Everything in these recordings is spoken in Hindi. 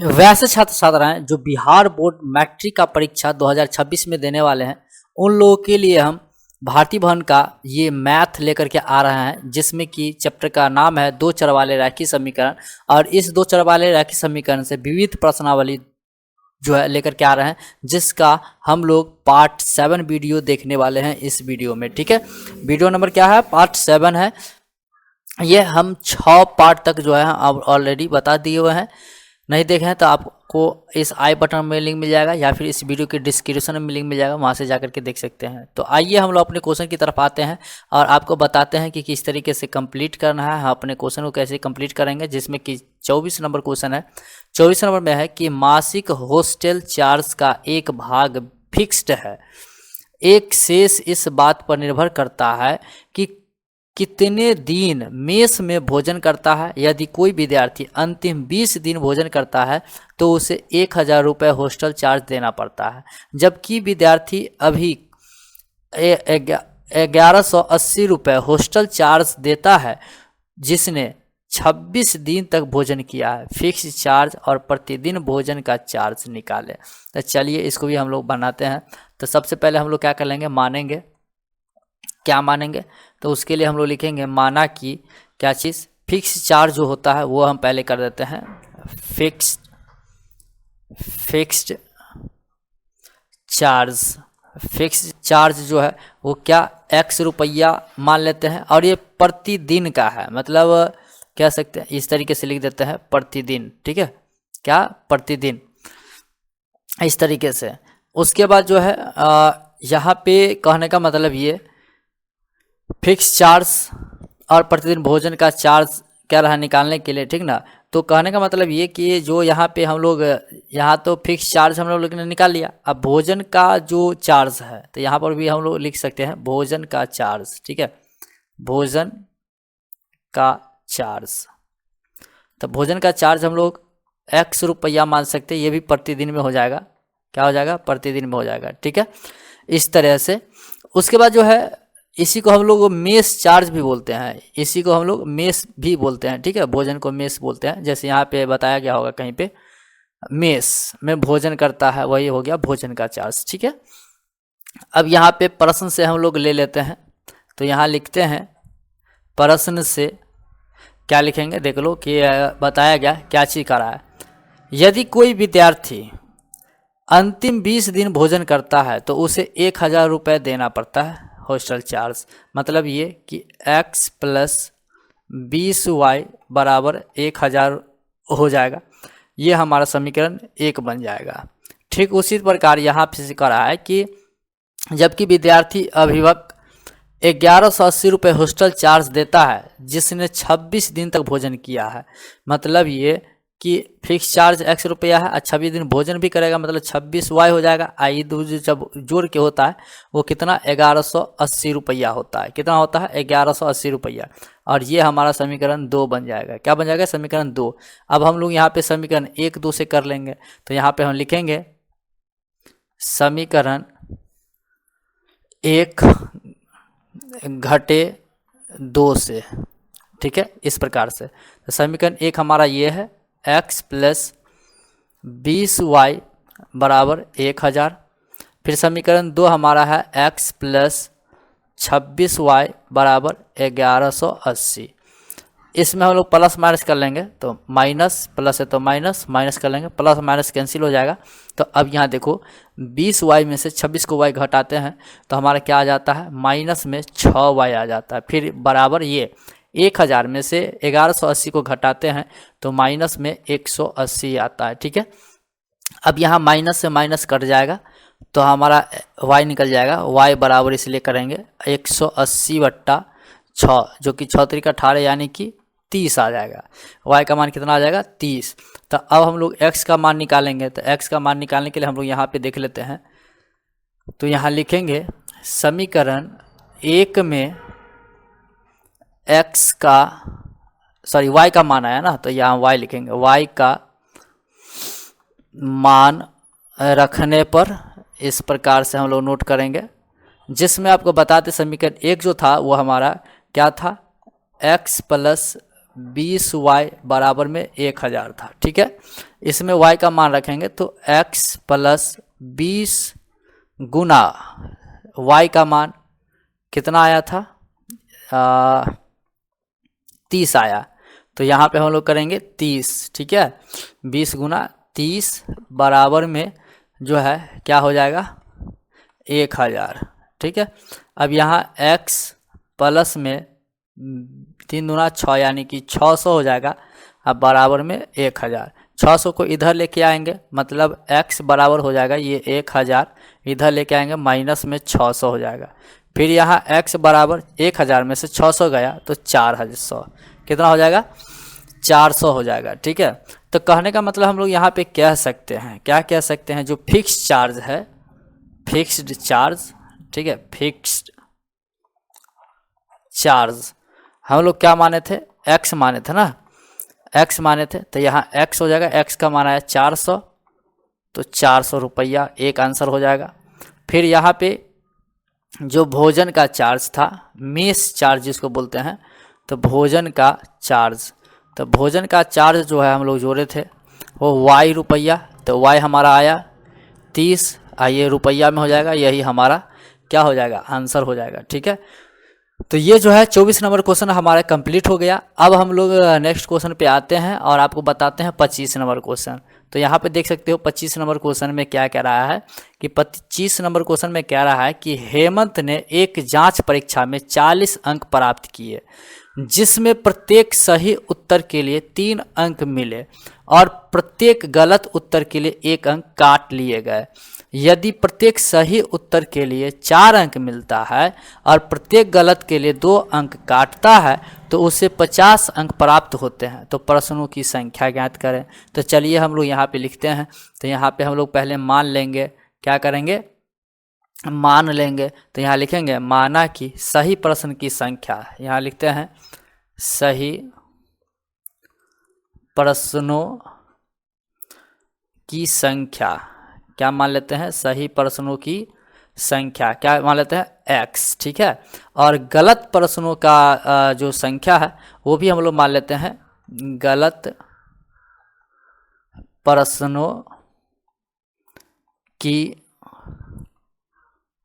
वैसे छात्र छात्राएं जो बिहार बोर्ड मैट्रिक का परीक्षा 2026 में देने वाले हैं, उन लोगों के लिए हम भारतीय भवन का ये मैथ लेकर के आ रहे हैं, जिसमें कि चैप्टर का नाम है दो चर वाले रैखिक समीकरण। और इस दो चर वाले रैखिक समीकरण से विविध प्रश्नावली जो है लेकर के आ रहे हैं, जिसका हम लोग पार्ट 7 वीडियो देखने वाले हैं इस वीडियो में। ठीक है, वीडियो नंबर क्या है? पार्ट 7 है। ये हम 6 पार्ट तक जो है अब ऑलरेडी बता दिए हुए हैं। नहीं देखे हैं तो आपको इस आई बटन में लिंक मिल जाएगा या फिर इस वीडियो के डिस्क्रिप्शन में लिंक मिल जाएगा, वहाँ से जाकर के देख सकते हैं। तो आइए हम लोग अपने क्वेश्चन की तरफ आते हैं और आपको बताते हैं कि किस तरीके से कंप्लीट करना है। हम अपने क्वेश्चन को कैसे कंप्लीट करेंगे, जिसमें कि 24 नंबर क्वेश्चन है। 24 नंबर में है कि मासिक हॉस्टल चार्ज का एक भाग फिक्स्ड है, एक शेष इस बात पर निर्भर करता है कि कितने दिन मेस में भोजन करता है। यदि कोई विद्यार्थी अंतिम 20 दिन भोजन करता है तो उसे 1000 रुपये हॉस्टल चार्ज देना पड़ता है, जबकि विद्यार्थी अभी 1180 रुपये हॉस्टल चार्ज देता है जिसने 26 दिन तक भोजन किया है। फिक्स चार्ज और प्रतिदिन भोजन का चार्ज निकालें। तो चलिए इसको भी हम लोग बनाते हैं। तो सबसे पहले हम लोग क्या कर लेंगे, मानेंगे। क्या मानेंगे? तो उसके लिए हम लोग लिखेंगे माना कि क्या चीज़, फिक्स चार्ज जो होता है वो हम पहले कर देते हैं। फिक्स्ड चार्ज जो है वो क्या, x रुपया मान लेते हैं, और ये प्रतिदिन का है, मतलब कह सकते हैं इस तरीके से लिख देते हैं प्रतिदिन। ठीक है, क्या, प्रतिदिन, इस तरीके से। उसके बाद जो है यहाँ पे कहने का मतलब ये फिक्स चार्ज और प्रतिदिन भोजन का चार्ज क्या रहा निकालने के लिए, ठीक ना। तो कहने का मतलब ये कि जो यहाँ पे हम लोग, यहाँ तो फिक्स चार्ज हम लोग ने निकाल लिया, अब भोजन का जो चार्ज है तो यहाँ पर भी हम लोग लिख सकते हैं भोजन का चार्ज। ठीक है, भोजन का चार्ज। तो भोजन का चार्ज हम लोग x रुपया मान सकते हैं, ये भी प्रतिदिन में हो जाएगा। क्या हो जाएगा? प्रतिदिन में हो जाएगा। ठीक है, इस तरह से। उसके बाद जो है इसी को हम लोग मेस चार्ज भी बोलते हैं, इसी को हम लोग मेस भी बोलते हैं। ठीक है, भोजन को मेस बोलते हैं, जैसे यहाँ पे बताया गया होगा कहीं पे मेस में भोजन करता है, वही हो गया भोजन का चार्ज। ठीक है, अब यहाँ पे प्रश्न से हम लोग ले लेते हैं। तो यहाँ लिखते हैं प्रश्न से, क्या लिखेंगे देख लो कि बताया गया क्या चीज़ कर रहा है। यदि कोई विद्यार्थी अंतिम 20 दिन भोजन करता है तो उसे 1000 रुपये देना पड़ता है हॉस्टल चार्ज। मतलब ये कि x प्लस 20y बराबर 1000 हो जाएगा। ये हमारा समीकरण 1 बन जाएगा। ठीक उसी प्रकार यहाँ पे कह रहा है कि जबकि विद्यार्थी अभिभावक 1180 रुपये हॉस्टल चार्ज देता है जिसने 26 दिन तक भोजन किया है। मतलब ये कि फिक्स चार्ज x रुपया है, 26 दिन भोजन भी करेगा, मतलब 26y हो जाएगा। आई जब जोड़ के होता है वो कितना, 1180 रुपया होता है। कितना होता है? 1180 रुपया। और ये हमारा समीकरण 2 बन जाएगा। क्या बन जाएगा? समीकरण 2। अब हम लोग यहाँ पे समीकरण 1 2 से कर लेंगे। तो यहाँ पे हम लिखेंगे समीकरण 1 घटे 2 से। ठीक है, इस प्रकार से। तो समीकरण 1 हमारा ये है x प्लस 20y बराबर 1000। फिर समीकरण 2 हमारा है x प्लस 26y बराबर 1180। इसमें हम लोग प्लस माइनस कर लेंगे, तो माइनस प्लस है तो माइनस, माइनस कर लेंगे, प्लस माइनस कैंसिल हो जाएगा। तो अब यहाँ देखो 20y में से 26 को y घटाते हैं तो हमारा क्या आ जाता है, माइनस में 6y आ जाता है। फिर बराबर ये 1000 में से 1180 को घटाते हैं तो माइनस में 180 आता है। ठीक है, अब यहाँ माइनस से माइनस कट जाएगा तो हमारा y निकल जाएगा। y बराबर इसलिए करेंगे 180/6, जो कि 6 3 18 यानी कि 30 आ जाएगा। y का मान कितना आ जाएगा? 30। तो अब हम लोग x का मान निकालेंगे। तो x का मान निकालने के लिए हम लोग यहाँ पे देख लेते हैं। तो यहाँ लिखेंगे समीकरण 1 में x का y का मान आया ना, तो यहाँ y लिखेंगे। y का मान रखने पर इस प्रकार से हम लोग नोट करेंगे, जिसमें आपको बताते समीकरण 1 जो था वो हमारा क्या था, x प्लस 20y बराबर में 1000 था। ठीक है, इसमें y का मान रखेंगे तो x प्लस 20 गुना y का मान कितना आया था 30 आया, तो यहाँ पे हम लोग करेंगे 30। ठीक है, 20 गुना 30 बराबर में जो है क्या हो जाएगा 1000। ठीक है, अब यहाँ x प्लस में 3 दूना 6 यानी कि 600 हो जाएगा। अब बराबर में 1000, 600 को इधर लेके आएंगे मतलब x बराबर हो जाएगा ये 1000, इधर लेके आएंगे माइनस में 600 हो जाएगा। फिर यहाँ x बराबर 1000 में से 600 गया तो 400, कितना हो जाएगा 400 हो जाएगा। ठीक है, तो कहने का मतलब हम लोग यहाँ पे कह सकते हैं, क्या कह सकते हैं, जो फिक्स चार्ज है, फिक्स्ड चार्ज, ठीक है, फिक्स्ड चार्ज हम लोग क्या माने थे, x माने थे ना, x माने थे, तो यहाँ x हो जाएगा, x का मान आया 400, तो 400 रुपया एक आंसर हो जाएगा। फिर यहाँ पे जो भोजन का चार्ज था, मेस चार्ज जिसको बोलते हैं, तो भोजन का चार्ज, तो भोजन का चार्ज जो है हम लोग जोड़े थे वो y रुपया, तो y हमारा आया 30, आइए रुपया में हो जाएगा, यही हमारा क्या हो जाएगा आंसर हो जाएगा। ठीक है, तो ये जो है 24 नंबर क्वेश्चन हमारा कंप्लीट हो गया। अब हम लोग नेक्स्ट क्वेश्चन पे आते हैं और आपको बताते हैं 25 नंबर क्वेश्चन। तो यहाँ पे देख सकते हो 25 नंबर क्वेश्चन में क्या कह रहा है कि 25 नंबर क्वेश्चन में कह रहा है कि हेमंत ने एक जांच परीक्षा में 40 अंक प्राप्त किए, जिसमें प्रत्येक सही उत्तर के लिए 3 अंक मिले और प्रत्येक गलत उत्तर के लिए 1 अंक काट लिए गए। यदि प्रत्येक सही उत्तर के लिए 4 अंक मिलता है और प्रत्येक गलत के लिए 2 अंक काटता है तो उसे 50 अंक प्राप्त होते हैं। तो प्रश्नों की संख्या ज्ञात करें। तो चलिए हम लोग यहाँ पे लिखते हैं। तो यहाँ पे हम लोग पहले मान लेंगे, क्या करेंगे, मान लेंगे। तो यहाँ लिखेंगे माना कि सही प्रश्न की संख्या, यहाँ लिखते हैं सही प्रश्नों की संख्या, क्या मान लेते हैं, सही प्रश्नों की संख्या क्या मान लेते हैं x। ठीक है, और गलत प्रश्नों का जो संख्या है वो भी हम लोग मान लेते हैं गलत प्रश्नों की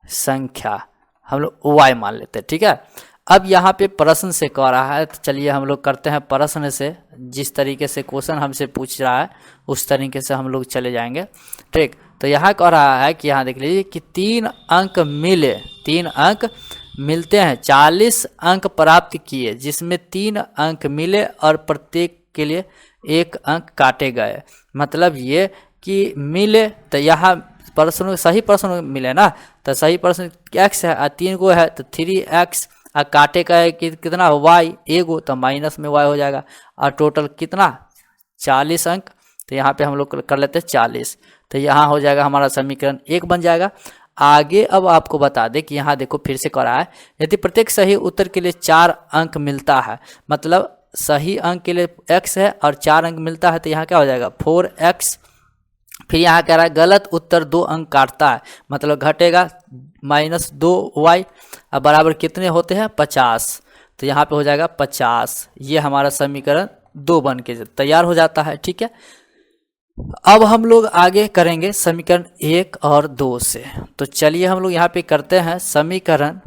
संख्या हम लोग y मान लेते हैं। ठीक है, अब यहाँ पे प्रश्न से कह रहा है, तो चलिए हम लोग करते हैं प्रश्न से, जिस तरीके से क्वेश्चन हमसे पूछ रहा है उस तरीके से हम लोग चले जाएंगे। ठीक, तो यहाँ कह रहा है कि यहाँ देख लीजिए कि 3 अंक मिले, 3 अंक मिलते हैं, 40 अंक प्राप्त किए, जिसमें 3 अंक मिले और प्रत्येक के लिए 1 अंक काटे गए। मतलब ये कि मिले, तो यहाँ प्रश्न सही प्रश्न मिले ना, तो सही प्रश्न x है और 3 गो है तो 3x, और काटे का है कि कितना y, एगो, तो माइनस में y हो जाएगा, और टोटल कितना 40 अंक। तो यहाँ पे हम लोग कर लेते हैं 40, तो यहाँ हो जाएगा हमारा समीकरण 1 बन जाएगा। आगे अब आपको बता दें कि यहाँ देखो फिर से कह रहा है यदि प्रत्येक सही उत्तर के लिए 4 अंक मिलता है, मतलब सही अंक के लिए x है और 4 अंक मिलता है, तो यहाँ क्या हो जाएगा 4x। फिर यहाँ कह रहा है गलत उत्तर 2 अंक काटता है, मतलब घटेगा -2y, अब बराबर कितने होते हैं 50, तो यहाँ पे हो जाएगा 50। ये हमारा समीकरण 2 बन के तैयार हो जाता है। ठीक है, अब हम लोग आगे करेंगे समीकरण 1 और 2 से। तो चलिए हम लोग यहाँ पे करते हैं समीकरण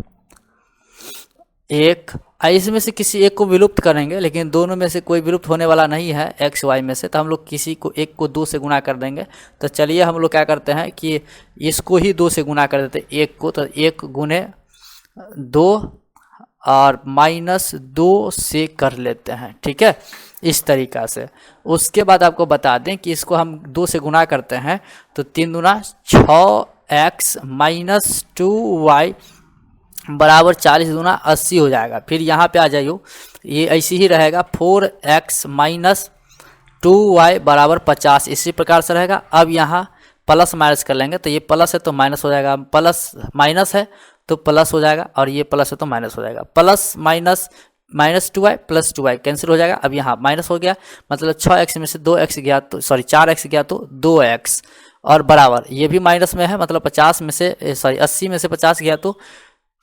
1, इसमें से किसी एक को विलुप्त करेंगे, लेकिन दोनों में से कोई विलुप्त होने वाला नहीं है x y में से, तो हम लोग किसी को एक को 2 से गुना कर देंगे। तो चलिए हम लोग क्या करते हैं कि इसको ही 2 से गुना कर देते हैं, 1 को, तो 1 गुने 2 और -2 से कर लेते हैं। ठीक है, इस तरीक़ा से। उसके बाद आपको बता दें कि इसको हम 2 से गुना करते हैं तो 3 दूना 6x -2y बराबर 40 दूना 80 हो जाएगा। फिर यहाँ पे आ जाइए, ये ऐसे ही रहेगा 4x -2y बराबर 50, इसी प्रकार से रहेगा। अब यहाँ प्लस माइनस कर लेंगे, तो ये प्लस है तो माइनस हो जाएगा, प्लस माइनस है तो प्लस हो जाएगा, और ये प्लस है तो माइनस हो जाएगा। Plus minus -2y plus 2y cancel हो जाएगा। अब यहाँ माइनस हो गया, मतलब 6x में से 2x गया तो 4x गया तो 2x, और बराबर ये भी माइनस में है, मतलब 80 में से 50 गया तो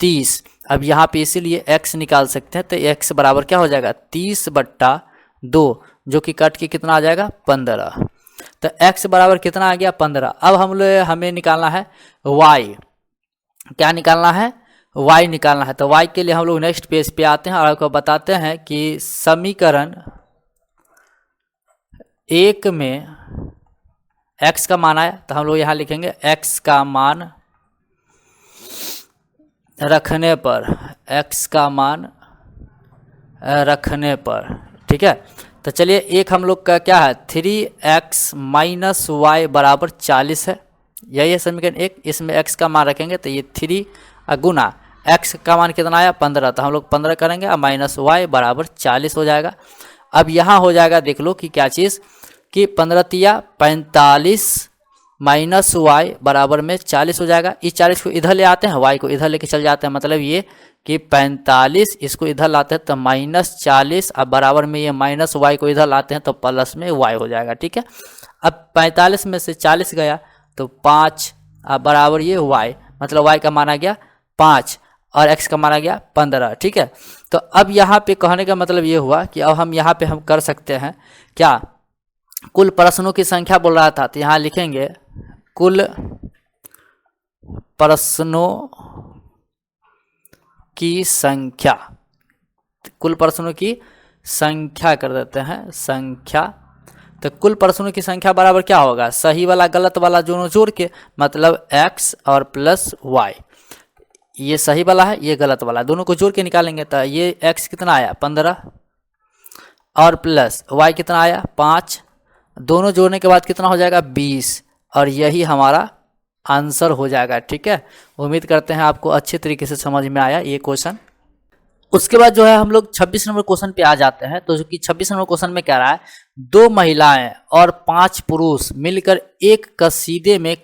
30। अब यहाँ पे इसीलिए x निकाल सकते हैं, तो x बराबर क्या हो जाएगा 30/50 2, जो कि कट के कितना आ जाएगा 15। तो x बराबर कितना आ गया 15। अब हमें निकालना है y। क्या निकालना है? y निकालना है। तो y के लिए हम लोग नेक्स्ट पेज पे आते हैं और आपको बताते हैं कि समीकरण 1 में x का मान आया, तो हम लोग यहाँ लिखेंगे x का मान रखने पर, x का मान रखने पर, ठीक है। तो चलिए एक हम लोग का क्या है 3x माइनस वाई बराबर 40 है, यही है समीकरण 1। इसमें x का मान रखेंगे तो ये 3 गुना x का मान कितना आया 15, तो हम लोग 15 करेंगे और माइनस वाई बराबर 40 हो जाएगा। अब यहाँ हो जाएगा देख लो कि क्या चीज़ कि 15 तिया 45 माइनस वाई बराबर में 40 हो जाएगा। इस 40 को इधर ले आते हैं, वाई को इधर लेके चल जाते हैं, मतलब ये कि 45 इसको इधर लाते हैं तो माइनस 40, अब बराबर में ये माइनस वाई को इधर लाते हैं तो प्लस में वाई हो जाएगा, ठीक है। अब 45 में से 40 गया तो 5, अब बराबर ये वाई, मतलब वाई का माना गया 5 और एक्स का माना गया 15, ठीक है। तो अब यहाँ पे कहने का मतलब ये हुआ कि अब हम यहाँ पे हम कर सकते हैं क्या, कुल प्रश्नों की संख्या बोल रहा था, तो यहाँ लिखेंगे कुल प्रश्नों की संख्या, कुल प्रश्नों की संख्या कर देते हैं संख्या। तो कुल प्रश्नों की संख्या बराबर क्या होगा, सही वाला गलत वाला दोनों जोड़ के, मतलब x और प्लस y, ये सही वाला है ये गलत वाला, दोनों को जोड़ के निकालेंगे तो ये x कितना आया 15 और प्लस y कितना आया 5, दोनों जोड़ने के बाद कितना हो जाएगा 20, और यही हमारा आंसर हो जाएगा, ठीक है। उम्मीद करते हैं आपको अच्छे तरीके से समझ में आया ये क्वेश्चन। उसके बाद जो है हम लोग 26 नंबर क्वेश्चन पे आ जाते हैं। तो जो कि 26 नंबर क्वेश्चन में कह रहा है 2 महिलाएं और 5 पुरुष मिलकर एक कसीदे में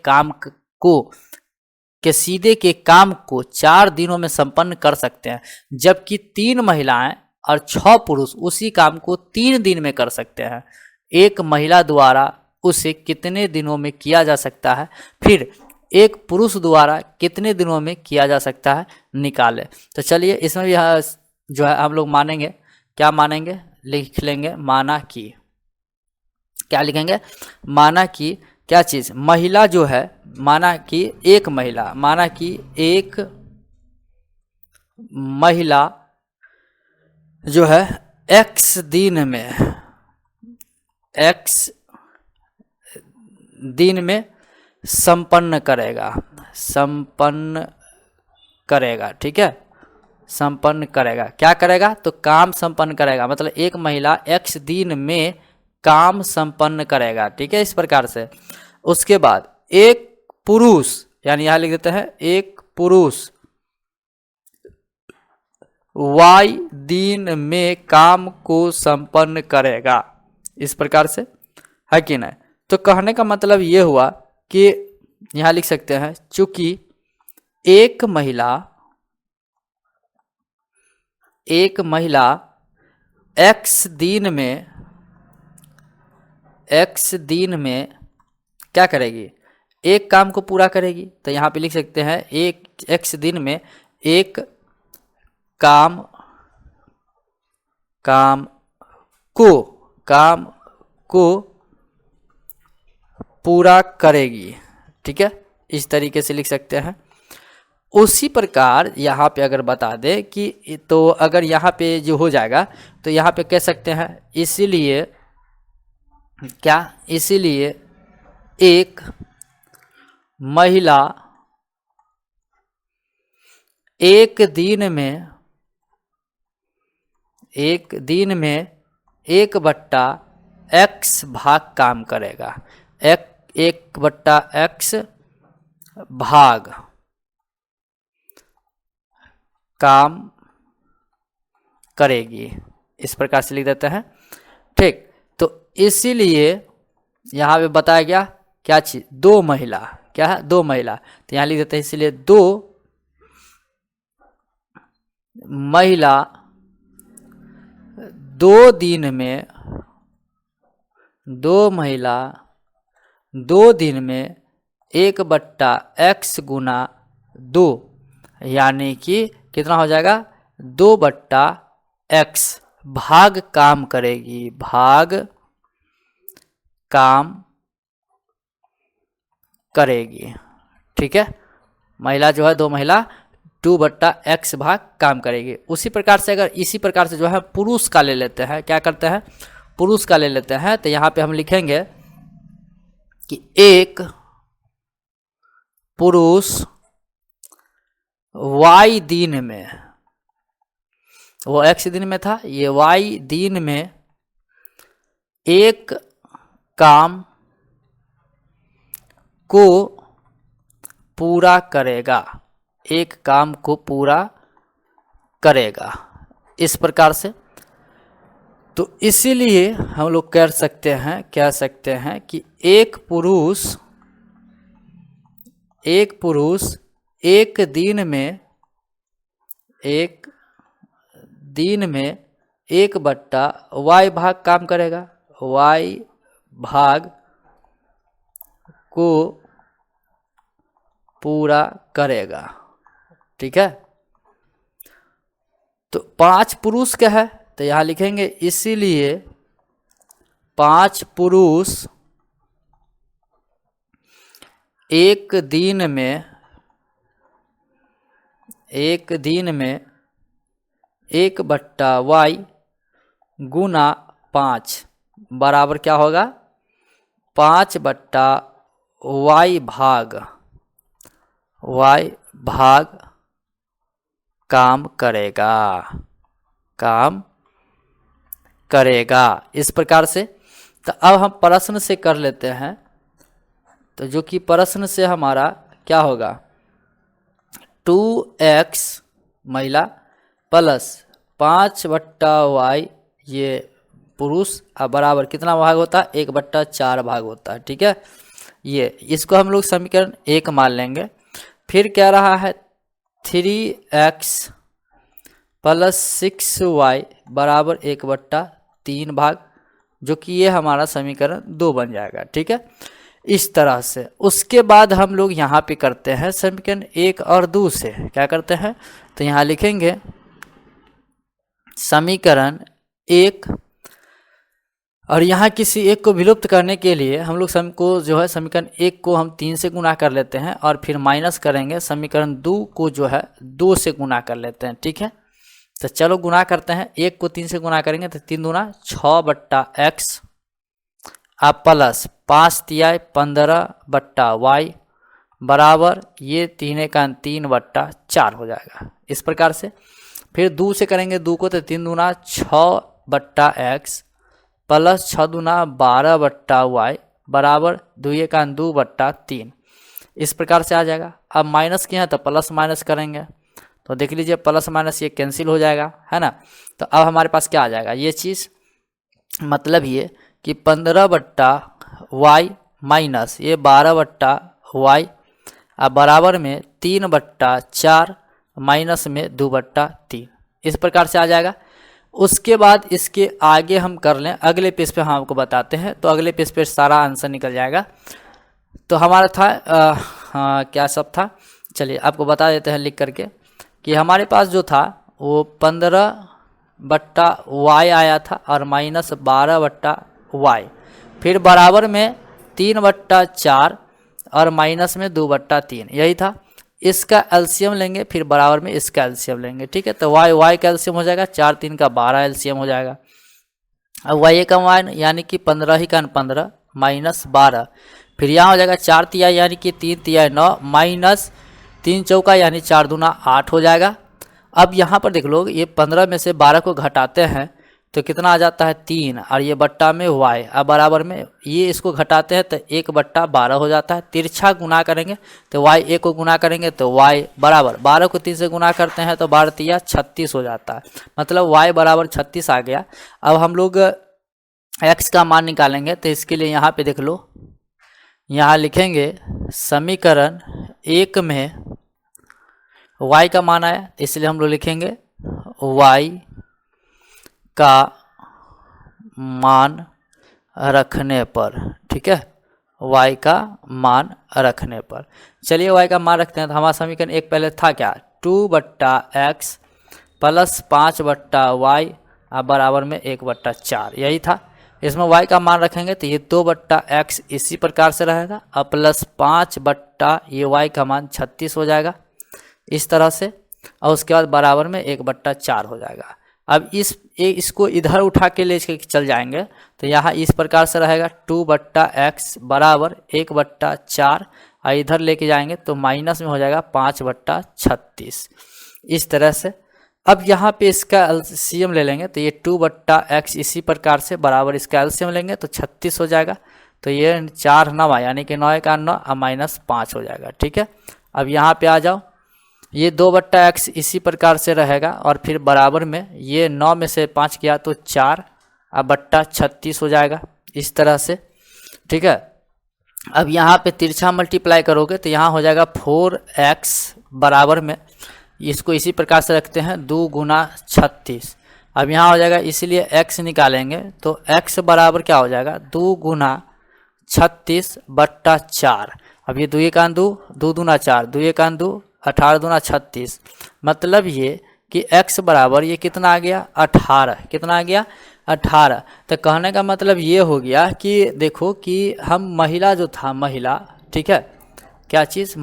कसीदे के काम को 4 दिनों में संपन्न कर सकते हैं, जबकि 3 महिलाएं और 6 पुरुष उसी काम को 3 दिन में कर सकते हैं। एक महिला द्वारा उसे कितने दिनों में किया जा सकता है, फिर एक पुरुष द्वारा कितने दिनों में किया जा सकता है, निकालें। तो चलिए इसमें भी जो है हम लोग मानेंगे, क्या मानेंगे, लिख लेंगे माना कि, क्या लिखेंगे, माना कि क्या चीज़, महिला जो है, माना कि एक महिला, माना कि एक महिला जो है x दिन में संपन्न करेगा, ठीक है, संपन्न करेगा। क्या करेगा, तो काम संपन्न करेगा, मतलब एक महिला x दिन में काम संपन्न करेगा, ठीक है, इस प्रकार से। उसके बाद एक पुरुष, यानी यहाँ लिख देते हैं एक पुरुष y दिन में काम को संपन्न करेगा, इस प्रकार से, है कि नहीं। तो कहने का मतलब ये हुआ कि यहाँ लिख सकते हैं चूंकि एक महिला x दिन में क्या करेगी, एक काम को पूरा करेगी। तो यहाँ पे लिख सकते हैं एक x दिन में एक काम को पूरा करेगी, ठीक है, इस तरीके से लिख सकते हैं। उसी प्रकार यहाँ पे अगर बता दें कि, तो अगर यहाँ पे जो हो जाएगा तो यहाँ पे कह सकते हैं इसीलिए क्या, इसीलिए एक महिला एक दिन में 1/x भाग काम करेगा, 1/x भाग काम करेगी, इस प्रकार से लिख देते हैं, ठीक। तो इसीलिए यहाँ पे बताया गया क्या चीज, 2 महिला, क्या है 2 महिला, तो यहाँ लिख देते हैं इसीलिए 2 महिला 2 दिन में 1/x गुना 2, यानी कि कितना हो जाएगा 2/x भाग काम करेगी, भाग काम करेगी। ठीक है, महिला जो है 2 महिला 2/x भाग काम करेगी। उसी प्रकार से अगर इसी प्रकार से जो है पुरुष का ले लेते हैं, क्या करते हैं, पुरुष का ले लेते हैं, तो यहाँ पे हम लिखेंगे कि एक पुरुष y दिन में, वो x दिन में था, ये y दिन में एक काम को पूरा करेगा, एक काम को पूरा करेगा, इस प्रकार से। तो इसीलिए हम लोग कह सकते हैं कि एक पुरुष एक दिन में 1/y भाग काम करेगा, y भाग को पूरा करेगा। ठीक है, तो 5 पुरुष का है, तो यहाँ लिखेंगे इसीलिए 5 पुरुष एक दिन में 1/y गुना 5 बराबर क्या होगा, 5/y भाग काम करेगा, इस प्रकार से। तो अब हम प्रश्न से कर लेते हैं, तो जो कि प्रश्न से हमारा क्या होगा, 2x महिला प्लस 5/y ये पुरुष अब बराबर कितना भाग होता है, 1/4 भाग होता है। ठीक है, ये इसको हम लोग समीकरण 1 मान लेंगे। फिर क्या रहा है, 3x प्लस 6y बराबर 1/3 भाग, जो कि ये हमारा समीकरण 2 बन जाएगा। ठीक है, इस तरह से। उसके बाद हम लोग यहाँ पे करते हैं समीकरण 1 और 2 से क्या करते हैं, तो यहाँ लिखेंगे समीकरण 1, और यहाँ किसी एक को विलुप्त करने के लिए हम लोग समीकरण 1 को हम 3 से गुना कर लेते हैं, और फिर माइनस करेंगे समीकरण 2 को जो है 2 से गुना कर लेते हैं। ठीक है, तो चलो गुना करते हैं, 1 को 3 से गुना करेंगे तो 3 दूना 6/x अब प्लस 5 15/y बराबर ये 3 हो जाएगा, इस प्रकार से। फिर 2 से करेंगे 2 को, तो 3 दूना 6/x प्लस 6 दूना 12/y बराबर 2 इस प्रकार से आ जाएगा। अब माइनस किया है तो प्लस माइनस करेंगे, तो देख लीजिए प्लस माइनस ये कैंसिल हो जाएगा, है ना। तो अब हमारे पास क्या आ जाएगा, ये चीज़ मतलब ये कि 15/y माइनस ये 12/y अब बराबर में 3/4 माइनस में 2/3 इस प्रकार से आ जाएगा। उसके बाद इसके आगे हम कर लें, अगले पेज पे हम आपको बताते हैं, तो अगले पेज पे सारा आंसर निकल जाएगा। तो हमारा था क्या सब था, चलिए आपको बता देते हैं लिख करके, कि हमारे पास जो था वो 15/y आया था और माइनस 12/y, फिर बराबर में 3/4 और माइनस में 2/3 यही था। इसका एलसीएम लेंगे, फिर बराबर में इसका एलसीएम लेंगे। ठीक है, तो y का एलसीएम हो जाएगा 4 3 का 12 एलसीएम हो जाएगा। अब y का मान यानी कि 15 ही का 15 माइनस 12, फिर यहाँ हो जाएगा 4 तिया यानी कि 3 तिया 9 माइनस 3 चौका यानी 4 दूना 8 हो जाएगा। अब यहाँ पर देख लो, ये 15 में से 12 को घटाते हैं तो कितना आ जाता है 3, और ये बट्टा में y अब बराबर में ये इसको घटाते हैं तो 1/12 हो जाता है। तिरछा गुना करेंगे तो y 1 को गुना करेंगे तो y बराबर 12 को 3 से गुना करते हैं तो 12 तिया 36 हो जाता है, मतलब y बराबर 36 आ गया। अब हम लोग x का मान निकालेंगे, तो इसके लिए यहाँ पे देख लो, यहाँ लिखेंगे समीकरण 1 में y का मान आया, इसलिए हम लोग लिखेंगे y का मान रखने पर। ठीक है, y का मान रखने पर, चलिए y का मान रखते हैं। तो हमारा समीकरण 1 पहले था क्या, 2/x प्लस 5/y बराबर में 1/4 यही था। इसमें y का मान रखेंगे तो ये 2/x इसी प्रकार से रहेगा, और प्लस 5 बट्टा ये y का मान 36 हो जाएगा इस तरह से, और उसके बाद बराबर में 1/4 हो जाएगा। अब इसको इधर उठा के ले चल जाएंगे तो यहाँ इस प्रकार से रहेगा 2/x बराबर 1/4, और इधर लेके जाएंगे तो माइनस में हो जाएगा 5/36 इस तरह से। अब यहाँ पे इसका एलसीएम ले लेंगे तो ये 2/x इसी प्रकार से बराबर इसका एलसीएम लेंगे तो 36 हो जाएगा। तो ये 4 9 यानी कि 9 का 9 और -5 हो जाएगा। ठीक है, अब यहाँ पे आ जाओ, ये 2/x इसी प्रकार से रहेगा, और फिर बराबर में ये 9 में से 5 किया तो 4 और बट्टा 36 हो जाएगा इस तरह से। ठीक है, अब यहाँ पे तिरछा मल्टीप्लाई करोगे तो यहाँ हो जाएगा 4x बराबर में, इसको इसी प्रकार से रखते हैं 2 गुना 36। अब यहाँ हो जाएगा, इसीलिए x निकालेंगे तो x बराबर क्या हो जाएगा 2 गुना 36/4। अब ये 2 का 2, 2 दूना 4, 2 का 2, 18 दूना 36, मतलब ये कि x बराबर ये कितना आ गया 18, कितना आ गया 18। तो कहने का मतलब ये हो गया कि देखो कि हम महिला जो था महिला, ठीक है, क्या चीज़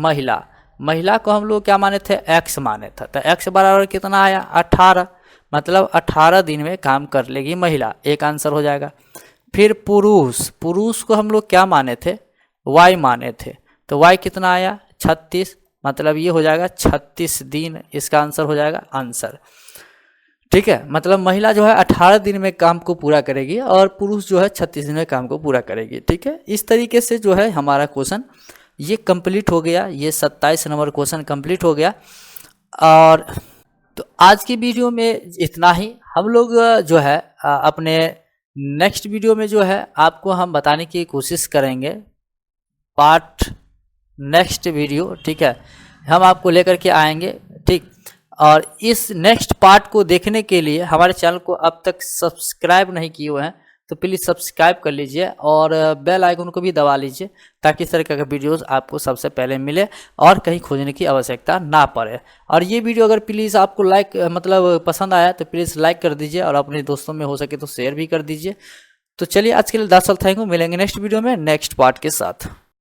महिला को हम लोग क्या माने थे x माने थे, तो x बराबर कितना आया 18, मतलब 18 दिन में काम कर लेगी महिला, एक आंसर हो जाएगा। फिर पुरुष को हम लोग क्या माने थे y माने थे, तो y कितना आया 36, मतलब ये हो जाएगा 36 दिन, इसका आंसर हो जाएगा आंसर। ठीक है, मतलब महिला जो है 18 दिन में काम को पूरा करेगी और पुरुष जो है 36 दिन में काम को पूरा करेगी। ठीक है, इस तरीके से जो है हमारा क्वेश्चन ये कंप्लीट हो गया, ये 27 नंबर क्वेश्चन कंप्लीट हो गया। और तो आज की वीडियो में इतना ही। हम लोग जो है अपने नेक्स्ट वीडियो में जो है आपको हम बताने की कोशिश करेंगे पार्ट नेक्स्ट वीडियो। ठीक है, हम आपको लेकर के आएंगे। ठीक, और इस नेक्स्ट पार्ट को देखने के लिए हमारे चैनल को अब तक सब्सक्राइब नहीं किए हुए हैं तो प्लीज़ सब्सक्राइब कर लीजिए और बेल आइकन को भी दबा लीजिए ताकि इस तरह का वीडियोस आपको सबसे पहले मिले और कहीं खोजने की आवश्यकता ना पड़े। और ये वीडियो अगर प्लीज़ आपको मतलब पसंद आया तो प्लीज़ लाइक कर दीजिए और अपने दोस्तों में हो सके तो शेयर भी कर दीजिए। तो चलिए आज के लिए 10 साल थैंक यू, मिलेंगे नेक्स्ट वीडियो में नेक्स्ट पार्ट के साथ।